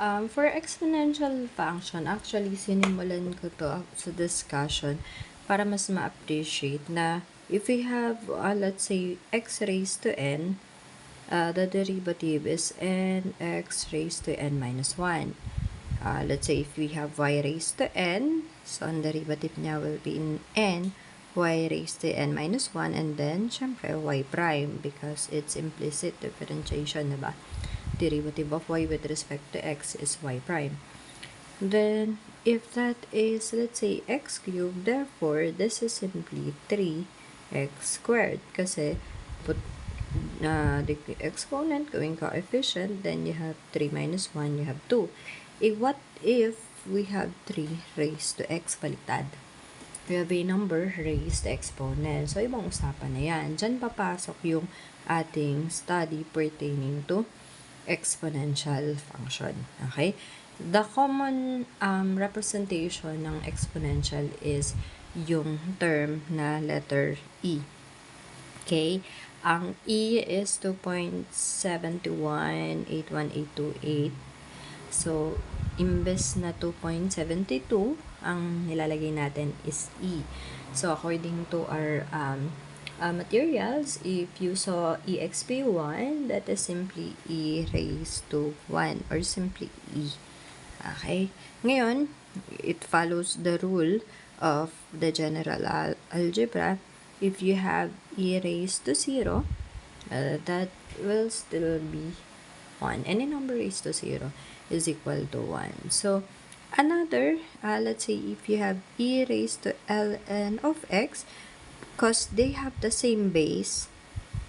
For exponential function, actually, sinimulan ko to sa discussion para mas ma-appreciate na if we have, let's say, x raised to n, the derivative is nx raised to n minus 1. Let's say if we have y raised to n, so ang derivative niya will be in n, y raised to n minus 1, and then, syempre, y prime because it's implicit differentiation, diba? Derivative of y with respect to x is y prime. Then, if that is, let's say, x cubed, therefore, this is simply 3x squared kasi put the exponent going coefficient, then you have 3 minus 1, you have 2. What if we have 3 raised to x baliktad? We have a number raised to exponent. So, ibang usapan na yan. Diyan papasok yung ating study pertaining to exponential function. Okay? The common representation ng exponential is yung term na letter e. Okay? Ang e is 2.7218128. So, imbes na 2.72, ang nilalagay natin is e. So, according to our materials, if you saw exp1, that is simply e raised to 1 or simply e. Okay? Ngayon, it follows the rule of the general algebra. If you have e raised to 0, that will still be 1. Any number raised to 0 is equal to 1. So, another, let's say if you have e raised to ln of x, because they have the same base,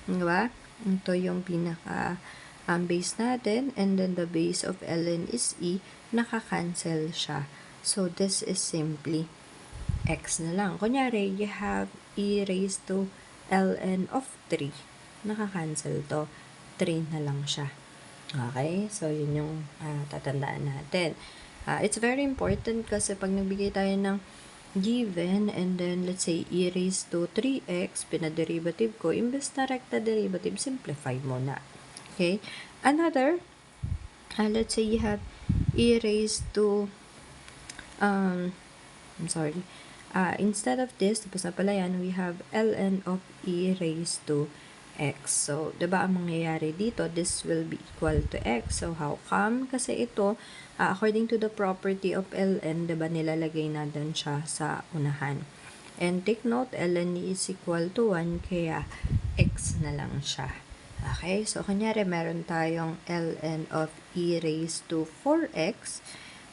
diba? Ito yung pinaka base natin, and then the base of ln is e, nakakancel siya. So, this is simply x na lang. Kunyari, you have e raised to ln of 3. Nakakancel to. 3 na lang siya. Okay? So, yun yung tatandaan natin. It's very important kasi pag nagbigay tayo ng given and then let's say e raised to 3x, pinaderivative ko, imbes na recta derivative, simplify mo na. Okay? Another, let's say you have e raised to, instead of this, tapos na pala yan, we have ln of e raised to x. So, diba ang mangyayari dito, this will be equal to x. So, how come? Kasi ito, according to the property of ln, diba nilalagay natin siya sa unahan. And take note, ln is equal to 1, kaya x na lang siya. Okay? So, kunyari, meron tayong ln of e raised to 4x.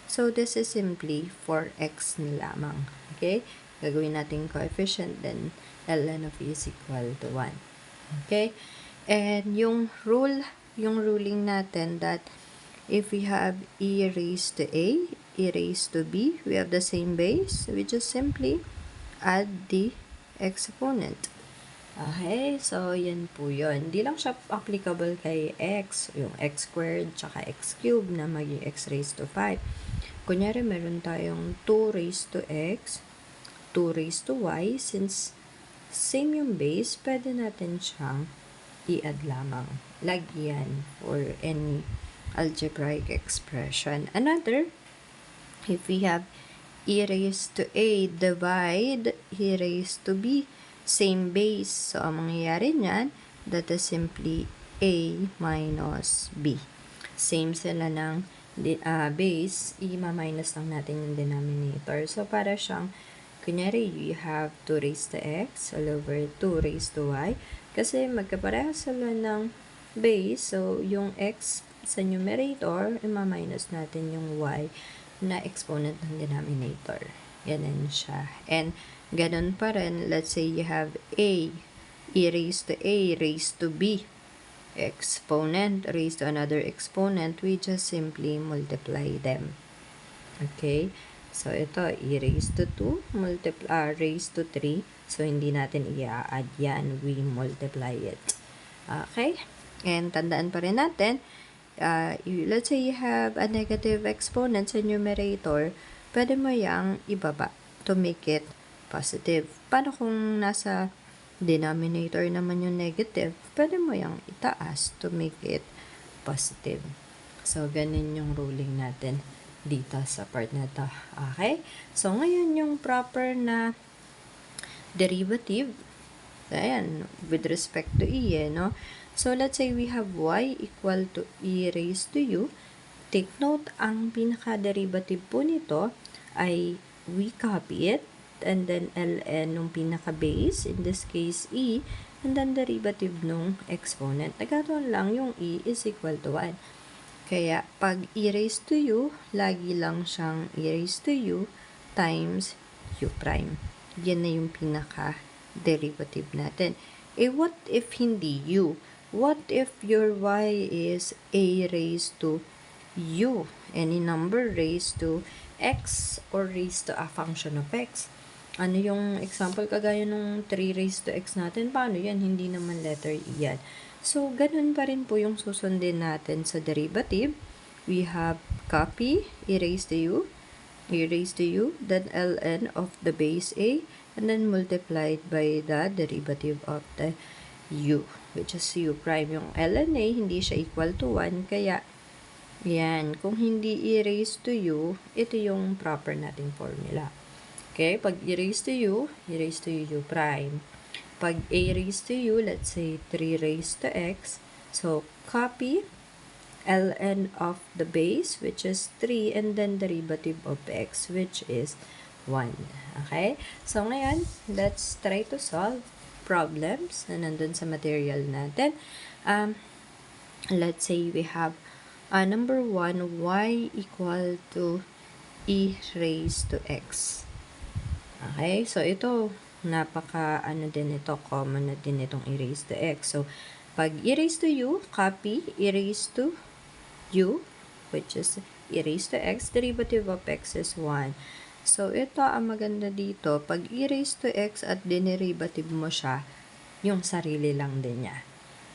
So, this is simply 4x na lamang. Okay? Gagawin natin coefficient, then ln of e is equal to 1. Okay? And yung ruling natin that if we have e raised to a, e raised to b, we have the same base, we just simply add the exponent. Okay? So, yan po yun. Hindi lang siya applicable kay x, yung x squared, tsaka x cubed na maging x raised to 5. Kunyari, meron tayong 2 raised to x, 2 raised to y, since same yung base, pwede natin siyang i-add lamang. Lagyan for any algebraic expression. Another, if we have e raised to a divide e raised to b, same base. So, ang mangyayari niyan, that is simply a minus b. Same sila ng base, i-minus lang natin yung denominator. So, para siyang kunyari, you have 2 raised to x all over 2 raised to y. Kasi magkaparehas sila ng base. So, yung x sa numerator, ima-minus natin yung y na exponent ng denominator. Ganun siya. And, ganun pa rin, let's say you have a, e raised to a, raised to b. Exponent raised to another exponent, we just simply multiply them. Okay? So, ito, e raised to 2, raised to 3. So, hindi natin i-add yan. We multiply it. Okay? And, tandaan pa rin natin, let's say you have a negative exponent sa numerator, pwede mo yang ibaba to make it positive. Paano kung nasa denominator naman yung negative? Pwede mo yang itaas to make it positive. So, ganun yung ruling natin dito sa part na to. Okay? So, ngayon yung proper na derivative, ayan, with respect to e, no? So, let's say we have y equal to e raised to u. Take note, ang pinaka-derivative po nito ay we copy it, and then ln nung pinaka-base, in this case e, and then derivative nung exponent. Nagkataon lang yung e is equal to 1. Kaya, pag e raised to u, lagi lang siyang e raised to u times u prime. Yan na yung pinaka-derivative natin. What if hindi u? What if your y is a raised to u? Any number raised to x or raised to a function of x? Ano yung example kagaya nung 3 raised to x natin? Paano yan? Hindi naman letter e yan. So, ganun pa rin po yung susundin natin sa derivative. We have copy e raised to u, then ln of the base a, and then multiplied by the derivative of the u, which is u prime. Yung ln a, hindi siya equal to 1, kaya yan, kung hindi e raised to u, ito yung proper nating formula. Okay, pag e raised to u prime. Pag a raised to u, let's say 3 raised to x, so copy ln of the base, which is 3, and then derivative of x, which is 1. Okay? So, ngayon, let's try to solve problems na nandun sa material natin. Let's say we have number 1, y equal to e raised to x. Okay? So, ito, common na din itong e raised to x. So, pag e raised to u, copy e raised to u, which is e raised to x, derivative of x is 1. So, ito ang maganda dito. Pag e raised to x at dinerivative mo siya, yung sarili lang din niya.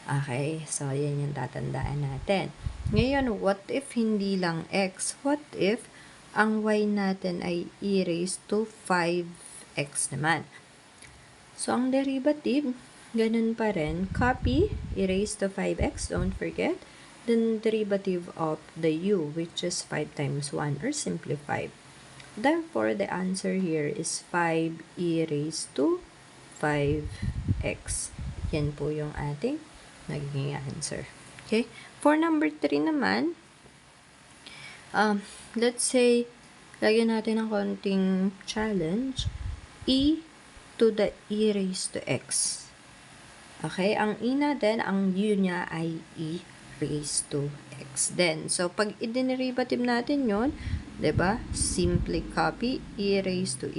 Okay? So, yan yung tatandaan natin. Ngayon, what if hindi lang x? What if ang y natin ay e raised to 5x naman? So, ang derivative, ganun pa rin. Copy, e raised to 5x, don't forget. Then, derivative of the u, which is 5 times 1, or simply 5. Therefore, the answer here is 5 e raised to 5x. Yan po yung ating nagiging answer. Okay? For number 3 naman, let's say, lagyan natin ng konting challenge. E to the e raised to x. Okay? Ang e natin, ang u niya ay e raised to x. Then, so, pag i-derivative natin yun, diba? Simply copy e raised to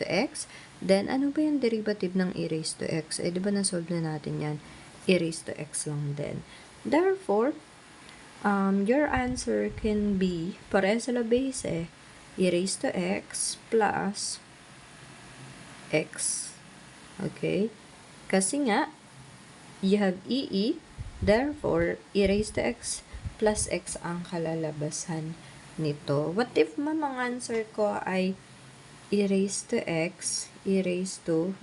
x. Then, ano ba yung derivative ng e raised to x? Diba na-solve na natin yan? E raised to x lang din. Therefore, your answer can be, parehas sila base e raised to x plus x. Okay? Kasi nga, you have e, therefore, e raised to x plus x ang kalalabasan nito. What if ang answer ko ay e raised to x, e raised to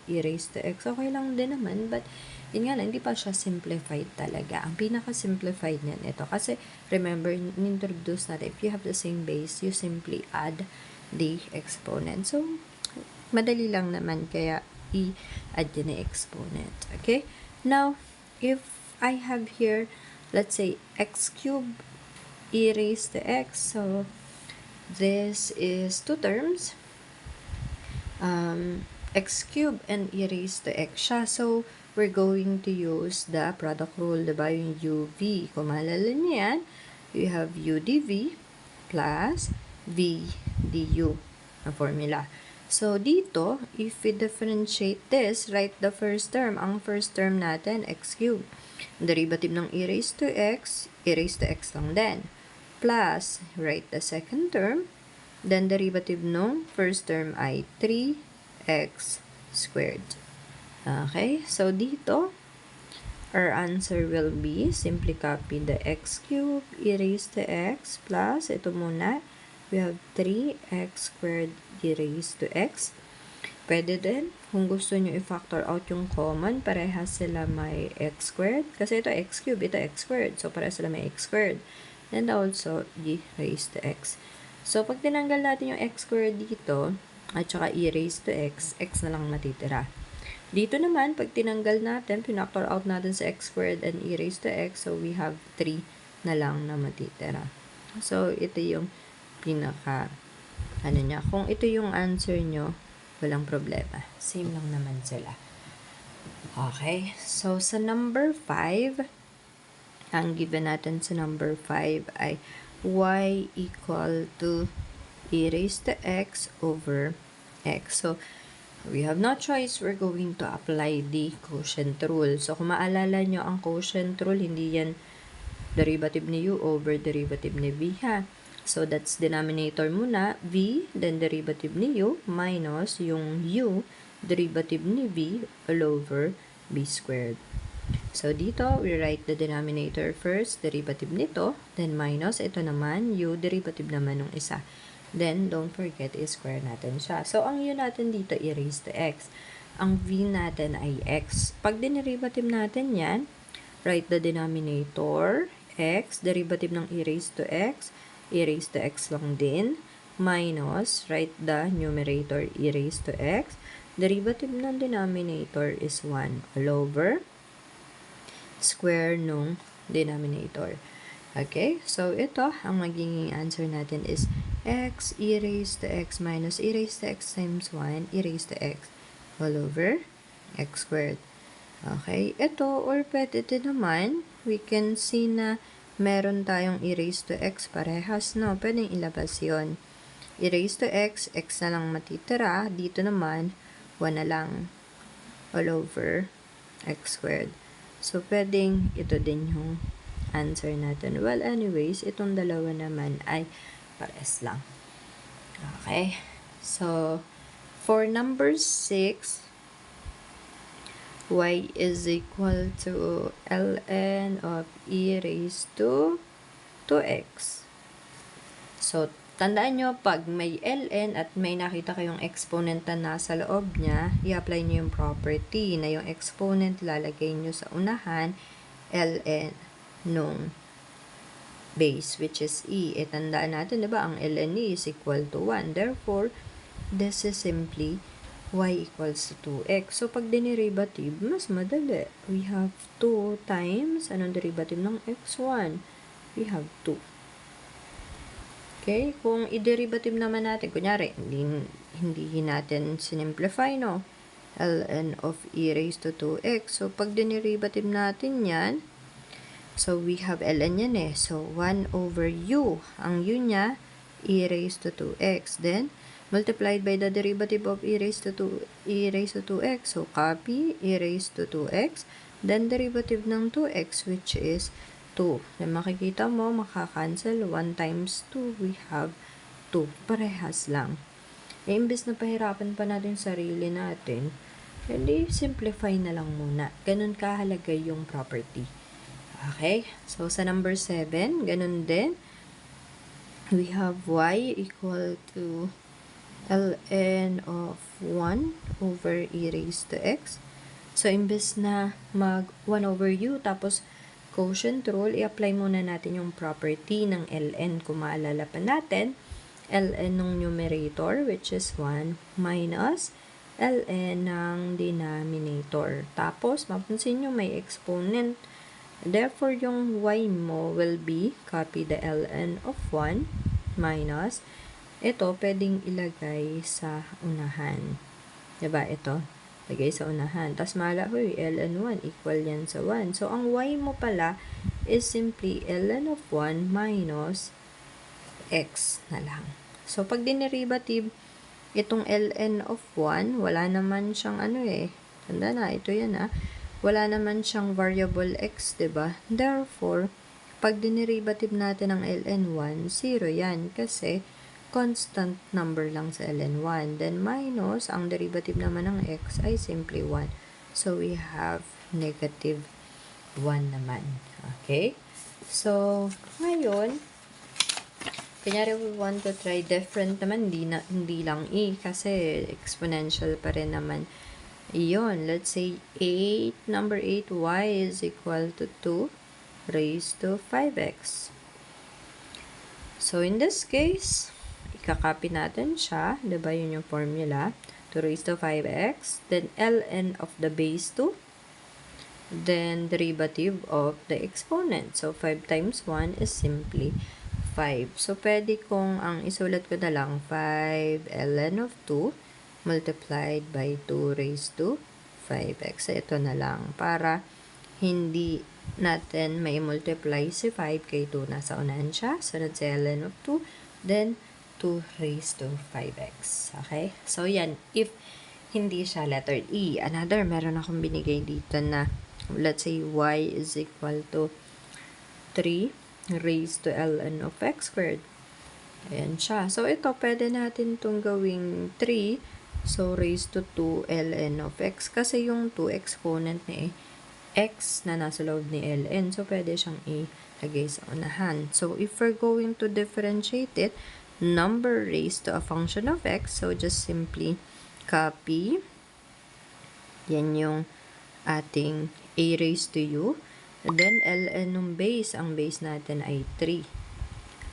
x? Okay lang din naman, but yun nga lang, hindi pa siya simplified talaga. Ang pinaka-simplified niyan ito. Kasi, remember, in-introduce natin, if you have the same base, you simply add the exponent. So, madali lang naman, kaya i-add yun na exponent. Okay? Now, if I have here, let's say, x cubed e raised to x. So, this is two terms. X cubed and e raised to x siya. So, we're going to use the product rule, diba? Yung uv. Kung maalala niyo yan, you have u dv plus v du na formula. So, dito, if we differentiate this, write the first term. Ang first term natin, x cubed. Derivative ng e raised to x lang din. Plus, write the second term. Then, derivative ng first term ay 3x squared. Okay? So, dito, our answer will be, simply copy the x cubed, e raised to x, plus, ito muna, we have 3x squared e raised to x. Pwede din, kung gusto nyo i-factor out yung common, parehas sila may x squared. Kasi ito x cubed, ito x squared. So, parehas sila may x squared. and also e raised to x. So, pag tinanggal natin yung x squared dito, at saka e raised to x, x na lang matitira. Dito naman, pag tinanggal natin, pinactor out natin sa x squared and e raised to x, so we have 3 na lang na matitira. So, ito yung pinaka, niya. Kung ito yung answer nyo, walang problema. Same lang naman sila. Okay, so sa number 5, ang given natin sa number 5 ay y equal to e raised to x over x. So, we have no choice. We're going to apply the quotient rule. So, kung maalala nyo ang quotient rule, hindi yan derivative ni u over derivative ni v, ha? So, that's denominator muna, v, then derivative ni u, minus yung u, derivative ni v, all over b squared. So, dito, we write the denominator first, derivative nito, then minus, ito naman, u, derivative naman ng isa. Then, don't forget, i-square natin siya. So, ang u natin dito, i raised to x. Ang v natin ay x. Pag dinerivative natin yan, write the denominator, x, derivative ng e raised to x lang din, minus, write the numerator, e raised to x, derivative ng denominator is 1 all over square nung denominator. Okay? So, ito, ang magiging answer natin is x e raised to x minus e raised to x times 1 e raised to x all over x squared. Okay? Ito, or pwede din naman, we can see na meron tayong e raised to x parehas, no? Pwedeng ilabas yon. E raised to x, x na lang matitira. Dito naman, 1 na lang all over x squared. So, pwedeng ito din yung answer natin. Well, anyways, itong dalawa naman ay pares lang. Okay? So, for number 6, y is equal to ln of e raised to 2x. So, tandaan nyo, pag may ln at may nakita kayong exponent na nasa loob niya, i-apply nyo yung property na yung exponent lalagay nyo sa unahan, ln nung base, which is e. Tandaan natin, diba, ang ln e is equal to 1. Therefore, this is simply y equals to 2x. So, pag dinerivative, mas madali. We have 2 times, anong derivative ng x1? We have 2. Okay? Kung i-derivative naman natin, kunyari, hindi natin sinimplify, no? ln of e raised to 2x. So, pag dinerivative natin yan, so we have ln yan eh. So, 1 over u. Ang u niya, e raised to 2x. Then, multiplied by the derivative of e raised to 2x. So, copy e raised to 2x. Then, derivative ng 2x, which is 2. Then, makikita mo, makakancel. 1 times 2, we have 2. Parehas lang. E, imbes na pahirapan pa natin sarili natin, hindi, simplify na lang muna. Ganun kahalaga yung property. Okay? So, sa number 7, ganun din. We have y equal to ln of 1 over e raised to x. So, imbes na mag 1 over u, tapos quotient rule, i-apply muna natin yung property ng ln. Kung maalala pa natin, ln ng numerator, which is 1, minus ln ng denominator. Tapos, mapansin nyo, may exponent. Therefore, yung y mo will be, copy the ln of 1, minus, ito, pwedeng ilagay sa unahan. Diba? Ito, lagay sa unahan. Tapos, mahala, ln 1 equal yan sa 1. So, ang y mo pala is simply ln of 1 minus x na lang. So, pag dinerivative, itong ln of 1, wala naman siyang tanda na, ito yan wala naman siyang variable x, diba? Therefore, pag dinerivative natin ang ln 1, 0 yan, kasi constant number lang sa ln 1. Then, minus, ang derivative naman ng x ay simply 1. So, we have negative 1 naman. Okay? So, ngayon, kunyari we want to try different naman, hindi lang e, kasi exponential pa rin naman. Iyon, let's say number 8, y is equal to 2 raised to 5x. So, in this case, ikakopy natin siya. Diba yun yung formula? 2 raised to 5x. Then, ln of the base 2. Then, derivative of the exponent. So, 5 times 1 is simply 5. So, pwede kong ang isulat ko na lang 5 ln of 2 multiplied by 2 raised to 5x. So, ito na lang para hindi natin may multiply si 5 kay 2 nasa unahan siya. Sunod si ln of 2. Then, 2 raised to 5x. Okay? So, yan. If hindi siya letter E. Another, meron akong binigay dito na let's say y is equal to 3 raised to ln of x squared. Ayan siya. So, ito, pwede natin itong gawing 3. So, raised to 2 ln of x. Kasi yung 2 exponent ni x na nasa loob ni ln. So, pwede siyang ilagay sa unahan. So, if we're going to differentiate it, number raised to a function of x. So, just simply copy. Yan yung ating a raised to u. Then, ln ng base. Ang base natin ay 3.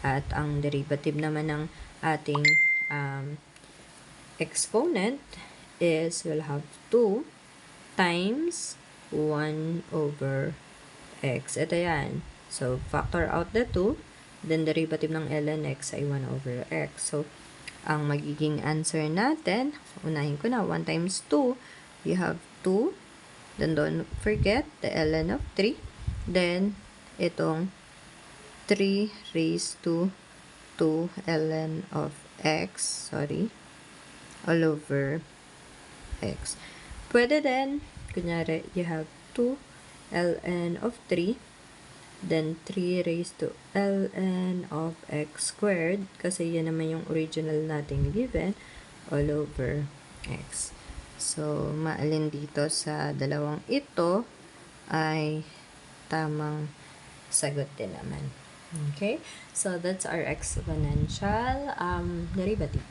At ang derivative naman ng ating exponent is we'll have 2 times 1 over x. Ito yan. So, factor out the 2. Then, derivative ng ln x ay 1 over x. So, ang magiging answer natin, unahin ko na, 1 times 2, we have 2. Then, don't forget the ln of 3. Then, itong 3 raised to 2 ln of x, all over x. Pwede din, kunyari, you have 2 ln of 3, then 3 raised to ln of x squared, kasi yan naman yung original nating given, all over x. So, maalin dito sa dalawang ito ay tamang sagot din naman. Okay? So, that's our exponential derivative.